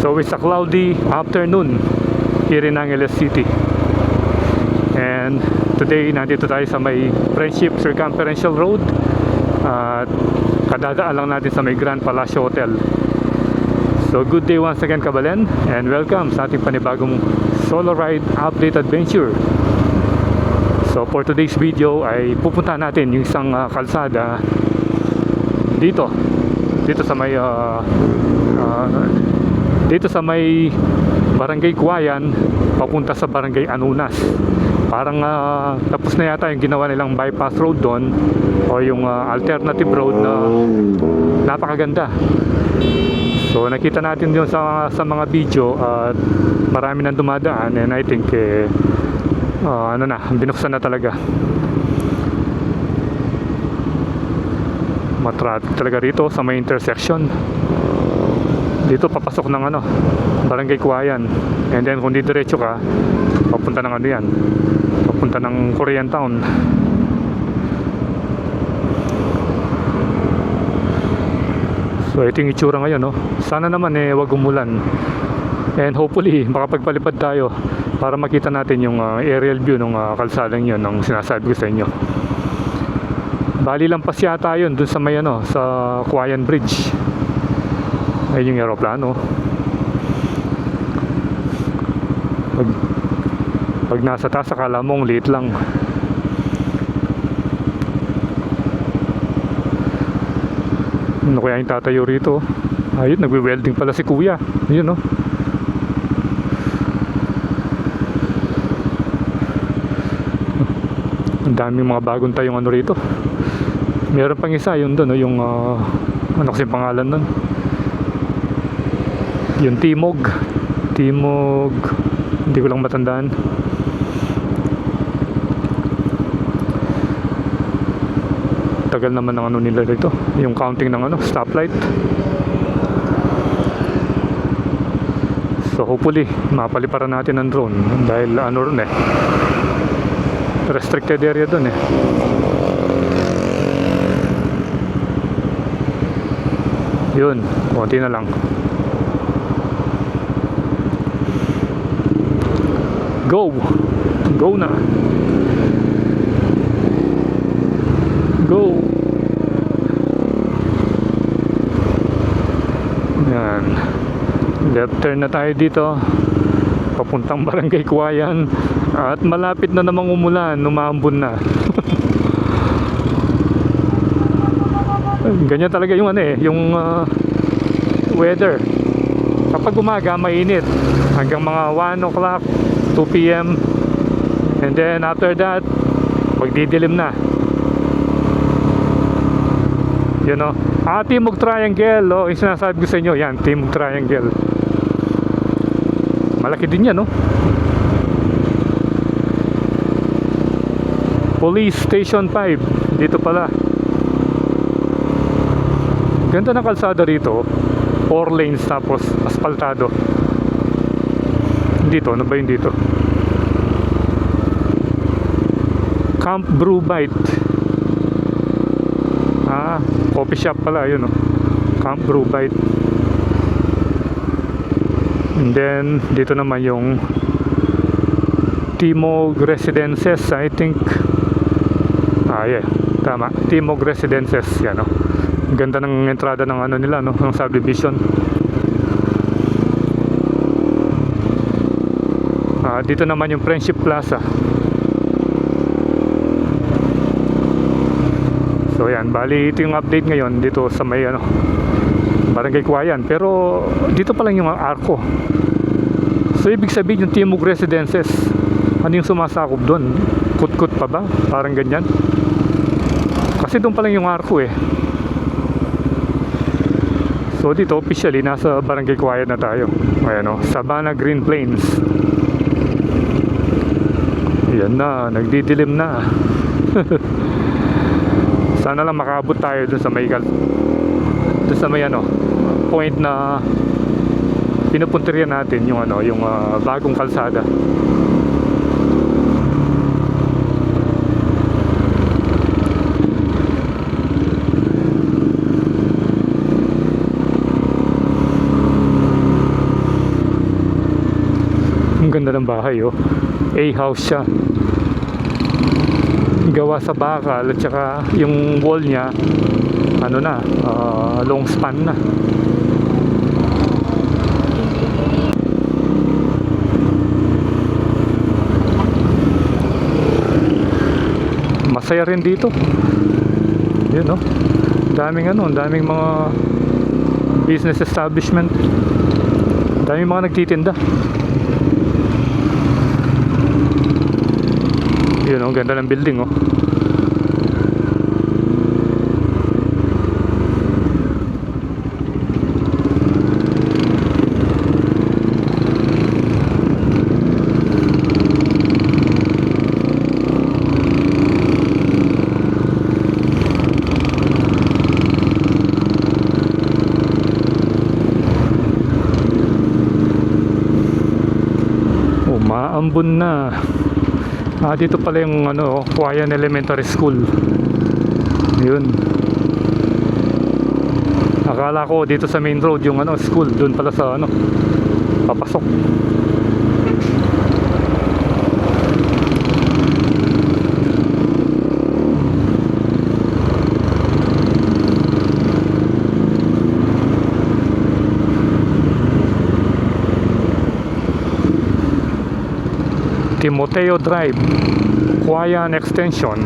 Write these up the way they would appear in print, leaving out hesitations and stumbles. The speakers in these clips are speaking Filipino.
So it's a cloudy afternoon here in Angeles City. And today nandito tayo sa may Friendship Circumferential Road. At kadadaan lang natin sa may Grand Palacio Hotel. So good day once again, Kabalen, and welcome sa ating panibagong solo ride update adventure. So for today's video ay pupuntahan natin yung isang kalsada dito sa may Barangay Kuwayan papunta sa Barangay Anunas. Parang tapos na yata yung ginawa nilang bypass road doon, o yung alternative road na napakaganda. So nakita natin yun sa mga video at marami nang dumadaan, and I think binuksan na talaga. Matraffic talaga rito sa may intersection. Dito papasok ng Barangay Kuwayan, and then kung didiretso ka papunta ng papunta ng Korean Town. So ito yung itsura ngayon, no? Sana naman wag umulan, and hopefully makapagpalipad tayo para makita natin yung aerial view ng kalsadang yun ng sinasabi ko sa inyo. Bali lang pas yata yun dun sa may sa Kuwayan Bridge. Ayun yung aeroplano. Pag nasa taas akala mong liit lang. Ano kaya yung tatayo rito? Ayun, nagwe-welding pala si kuya. Ayun, no? Ang daming mga bagong tayong rito. Meron pang isa, yun doon, no? Yung ano kasi pangalan nun? Yung Timog, hindi ko lang matandaan. Tagal naman ng nila dito, yung counting ng stoplight. So hopefully mapaliparan natin ng drone dahil ron restricted area dun yun, konti na lang. Go na, go. Yan, left turn na tayo dito papuntang Barangay Kuwayan, at malapit na namang umulan, umambon na. Ganyan talaga yung yung weather. Kapag umaga mainit hanggang mga 1 o'clock, 2 p.m. and then after that magdidilim na. Timog Triangle, yung sinasabi ko sa inyo, yan, Timog Triangle. Malaki din yan, no? Police Station 5 dito pala. Ganda ng kalsada rito, 4 lanes tapos asfaltado. Dito, ano ba yun dito? Camp Brew Bite. Coffee shop pala, yun, no? Camp Brew Bite. And then dito naman yung Timog Residences, I think. Yeah, tama, Timog Residences, yan, no? Ganda ng entrada ng nila, no? Ng subdivision. Dito naman yung Friendship Plaza. So yan, bali ito yung update ngayon dito sa may Barangay Kuwayan. Pero dito pa lang yung arko. So ibig sabihin yung Timog Residences, ano yung sumasakop doon? Kut-kut pa ba? Parang ganyan. Kasi doon pa lang yung arko So dito officially nasa Barangay Kuwayan na tayo. Ayan, Sabana Green Plains. Yan na, nagdidilim na. Sana lang makaabot tayo dun sa may point na pinupuntiryan natin yung bagong kalsada. Ang ganda ng bahay, oh. A-house siya. Gawa sa bakal at saka yung wall niya ano na, long span na. Masaya rin dito. Yun, no? Daming daming mga business establishment. Daming mga nagtitinda. Yun, ang ganda ng building, oh. Umaambon na. Dito pala yung Huayan Elementary School. Yun. Akala ko dito sa main road yung school, doon pala sa papasok. Timoteo Drive, Huayan Extension.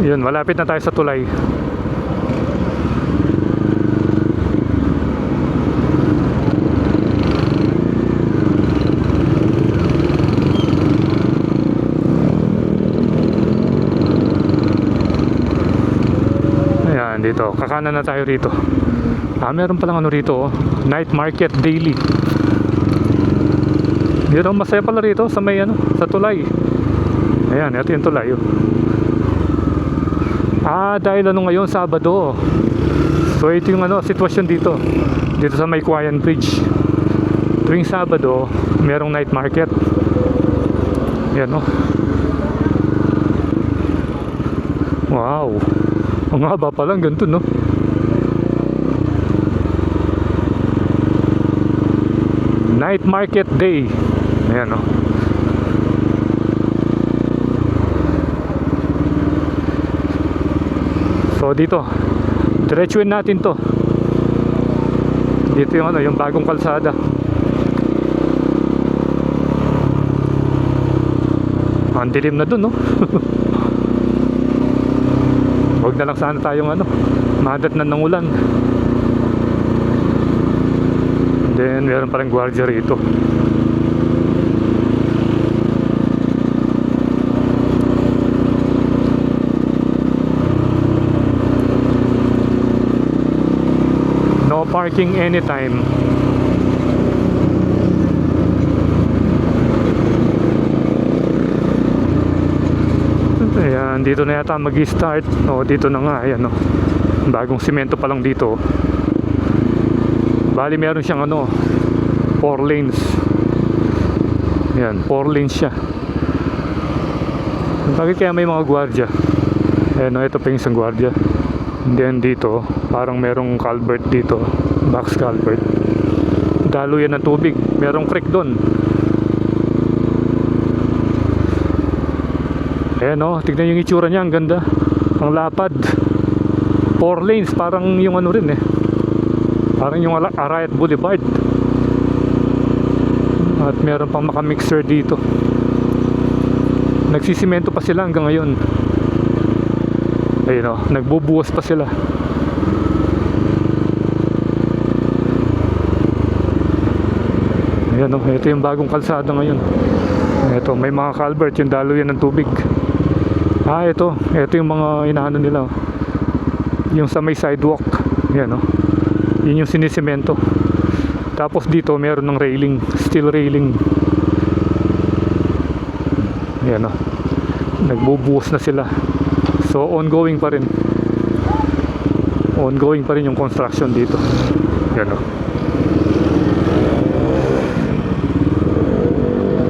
Yun, malapit na tayo sa tulay. Dito, kakanan na tayo rito. Meron palang rito, oh. Night Market Daily. Dito, masaya pala rito sa may sa tulay. Ayan, ito yung tulay, oh. Dahil ngayon, Sabado. So ito yung sitwasyon dito. Dito sa may Huayan Bridge. Tuwing Sabado, merong night market. Ayan, oh. Wow. Ang haba palang ganito, no? Night Market Day. Ayan, no? So dito, diretsuin natin to. Dito yung yung bagong kalsada. Ang dilim na dun, no? Huwag na lang sana tayong madatnan ng ulan. Then meron pa rin gwardiya rito. No parking anytime. Ayan, dito na yata mag-start. Dito na nga, ayan, bagong simento pa lang dito. Bali meron siyang 4 lanes. Ayan, 4 lanes siya. Bakit kaya may mga gwardiya? Ayan, ito pa yung isang gwardiya. And then dito, parang merong culvert dito, box culvert. Daluyan ng tubig, merong creek doon. Ayan, tignan yung itsura niya, ang ganda. Ang lapad. 4 lanes, parang yung rin parang yung Arayat Boulevard. At meron pang makamixer dito. Nagsisimento pa sila hanggang ngayon. Ayun, nagbubuhos pa sila. Ayan, ito yung bagong kalsada ngayon. Ito, may mga culvert, yung daluyan ng tubig. Ito yung mga inaano nila, yung sa may sidewalk. Yan, yun yung sinisemento. Tapos dito meron ng railing, steel railing. Yan, nagbubuhos na sila. So ongoing pa rin. ongoing pa rin yung construction dito. Yan o.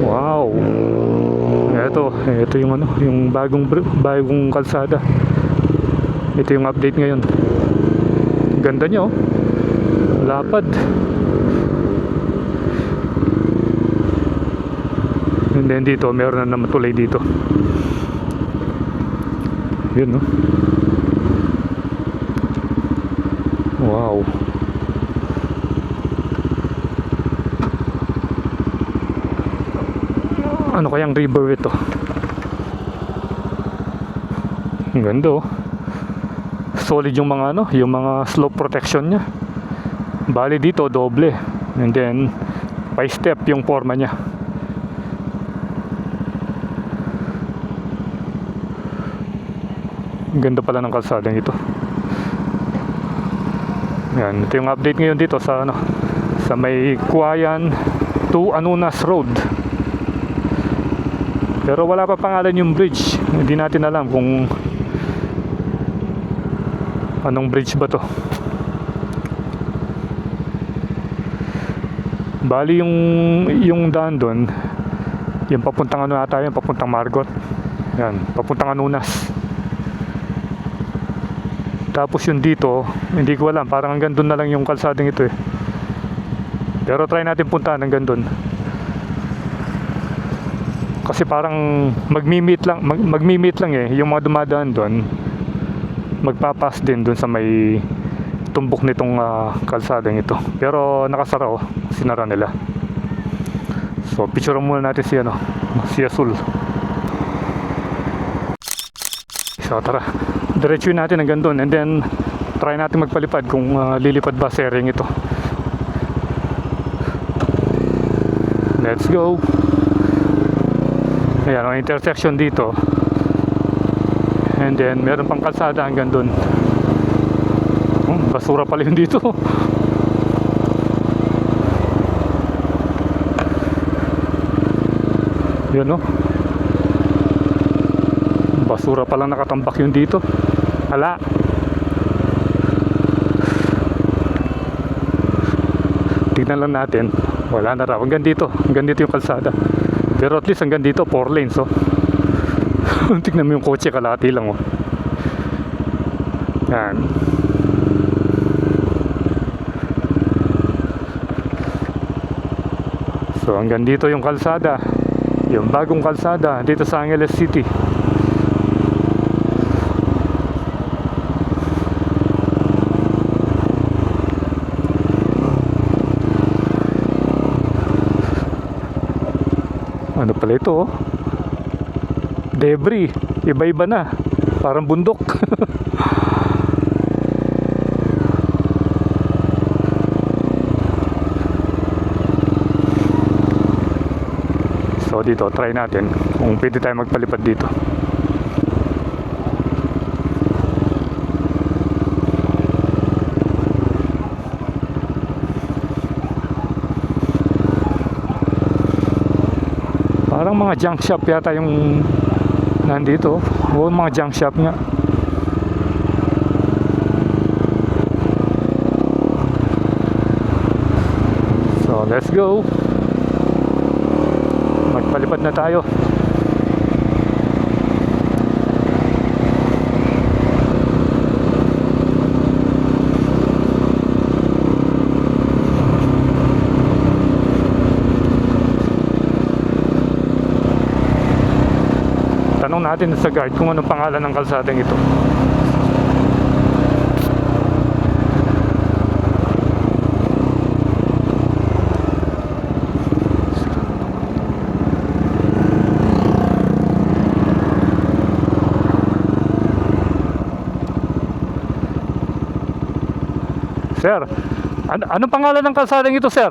Wow. Ito yung ano, yung bagong kalsada. Ito yung update ngayon. Ganda niya oh. Lapad. And then dito, meron na naman tulay dito. Yun no. Wow. Ano kayang river ito? Ang ganda oh. Solid yung mga ano, yung mga slope protection niya. Bali dito doble. And then by step yung forma niya. Ang ganda pala ng kalsadang ito. Yan, ito yung update ngayon dito sa ano, sa may Kuayan to Anunas Road. Pero wala pa pangalan yung bridge. Hindi natin alam kung anong bridge ba to. Bali yung daan doon, yung papuntang ano ata yun, papuntang Margot. Yan, papuntang Anunas. Tapos yung dito, hindi ko alam, parang hanggang doon na lang yung kalsadang ito eh. Pero try natin puntahan hanggang doon. Kasi parang magmi-meet lang eh, yung mga dumadaan doon magpapas din doon sa may tumbok nitong kalsadang ito. Pero nakasara oh, sinara nila. So picture muna natin si ano, si Azul. So tara, diretsuin natin hanggang doon and then try natin magpalipad kung lilipad ba sa area ito. Let's go. Ayan, ang intersection dito. And then, meron pang kalsada hanggang dun. Basura pala yun dito. Yan no. Basura palang nakatambak yun dito. Hala. Tignan lang natin. Wala na raw. Hanggang dito yung kalsada. Pero at least hanggang dito 4 lanes oh. Tignan mo yung kotse, kalahati lang oh. Yan. So hanggang dito yung kalsada, yung bagong kalsada dito sa Angeles City. Ano pala ito oh? Debris, iba-iba na. Parang bundok. So dito, try natin kung pwede tayo magpalipad dito. Parang mga junk shop yata yung nandito. Oo, mga junk shop nga. So, let's go. Magpalipad na tayo. Tanong natin sa guard kung anong pangalan ng kalsadang ito. Sir, anong pangalan ng kalsadang ito, sir?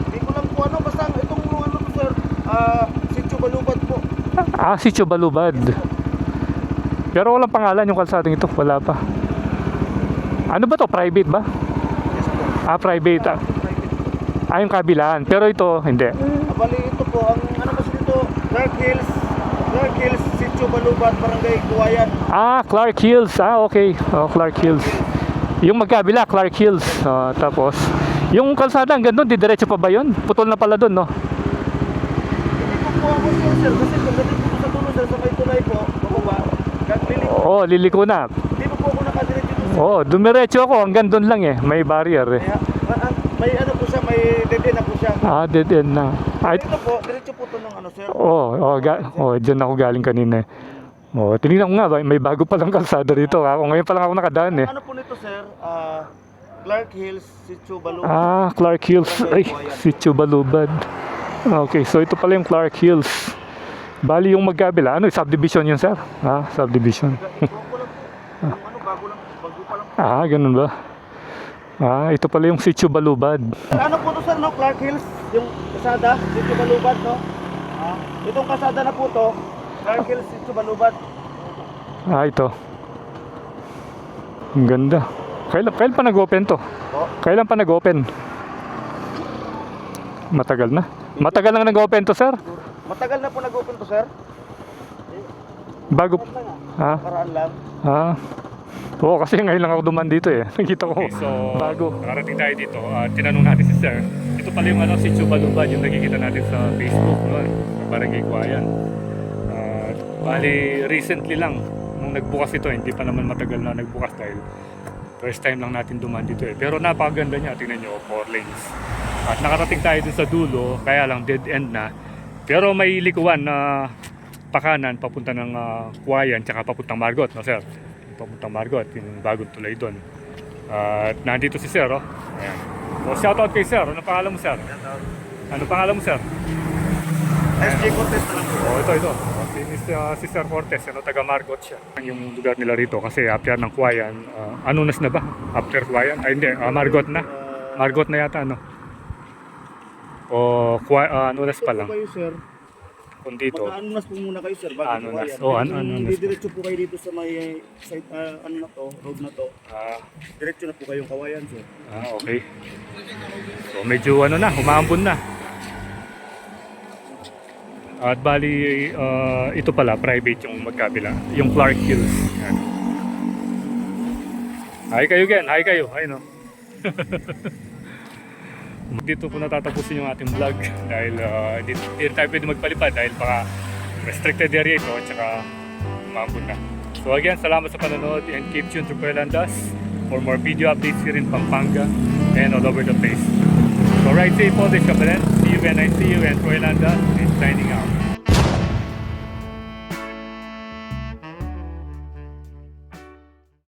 Hindi ko lang po ano, basta itong ano to sir, Sitio Balubad po. Ah, Sitio Balubad. Pero walang pangalan yung kalsadang ito, wala pa. Ano ba to? Private ba? Yes po. Ah, private. Ah, yung kabilaan. Pero ito, hindi. Bali ito po, ang ano kasi dito, Dark Hills Sitio Sitio Balubat, Barangay Kuwayan. Clark Hills. Okay. Clark Hills. Yung magkabila, Clark Hills. Tapos, yung kalsada hanggang doon, didiretso pa ba yun? Putol na pala doon, no? Hindi po po ako sir, kasi pagdating po sa dulo sir, sa may tulay po, bumaba, liliko. Liliko na. Hindi po ako nakadiretso doon sir. Dumiretso ako, hanggang doon lang eh. May barrier eh. Kaya, may ano po siya, may dead end na po siya. Dead end na. Dito po, diretso po to ng ano sir. Diyan ako galing kanina eh. Tinignan ko nga, may bago palang kalsada dito. Ngayon pa lang ako nakadaan eh. Ano po nito sir, Clark Hills, Sitio Balubat. Clark Hills. Ay, Sitio Balubad. Okay, so ito pala yung Clark Hills. Bali yung magkabila. Subdivision yun, sir? Subdivision. Bago lang po. Yung ano, bago pa lang. Ganun ba? Ito pala yung Sitio Balubad. Ano po to sir, no? Clark Hills, yung kasada, Sitio Balubat, no? Itong kasada na po to, Clark Hills, Sitio Balubat. Ito. Ang ganda. Kailan pa nag-open to? Kailan pa nag-open? Matagal na. Matagal lang nag-open to, sir? Matagal na po nag-open to sir. Bago. Paraan lang. Kasi ngayon lang ako duman dito eh. Nakita ko. So, bago. Nakarating tayo dito. Tinanong natin si sir. Ito pala yung Sitio Balubad, yung nakikita natin sa Facebook noon. Sa Barangay Kuwayan. Bali, recently lang. Nung nagbukas ito, hindi pa naman matagal na nagbukas dahil first time lang natin duman dito eh. Pero napakaganda niya. Tingnan nyo, 4 lanes. At nakarating tayo dun sa dulo, kaya lang dead end na. Pero may likuan na pakanan papunta ng Kuwayan tsaka papuntang Margot, no sir? Papuntang Margot, yung bagong tulay doon. At nandito si sir, oh. Ayan. So shoutout kay sir. Ano pangalan mo sir? Ano pangalan mo sir? SJ Cortez na lang po. Ito. Si Sir Cortez, taga Margot siya. Yung lugar nila rito kasi after ng Kuwayan, Anunas na ba? After Kuwayan? Hindi, Margot na. Margot na yata, ano? Anunas pa lang. Kayo sir. Kung dito. Mag-anunas po muna kayo sir. Anunas. Anunas. Diretso po kayo dito sa may side, road na to. Diretso na po kayong Kawayan sir. Okay. So medyo humahambon na. At bali, ito pala, private yung magkabila. Yung Clark Hills. Yan. Hi kayo again. Hi kayo. Hi no. Dito po natatapusin yung ating vlog dahil hindi tayo pwede magpalipad dahil baka restricted area ito at saka umambon na. So again, salamat sa panonood and keep tuned to Kuelandas for more video updates here in Pampanga and all over the place. So ride safe all this, Kapalan. See you when I see you, and Kuelandas is signing out.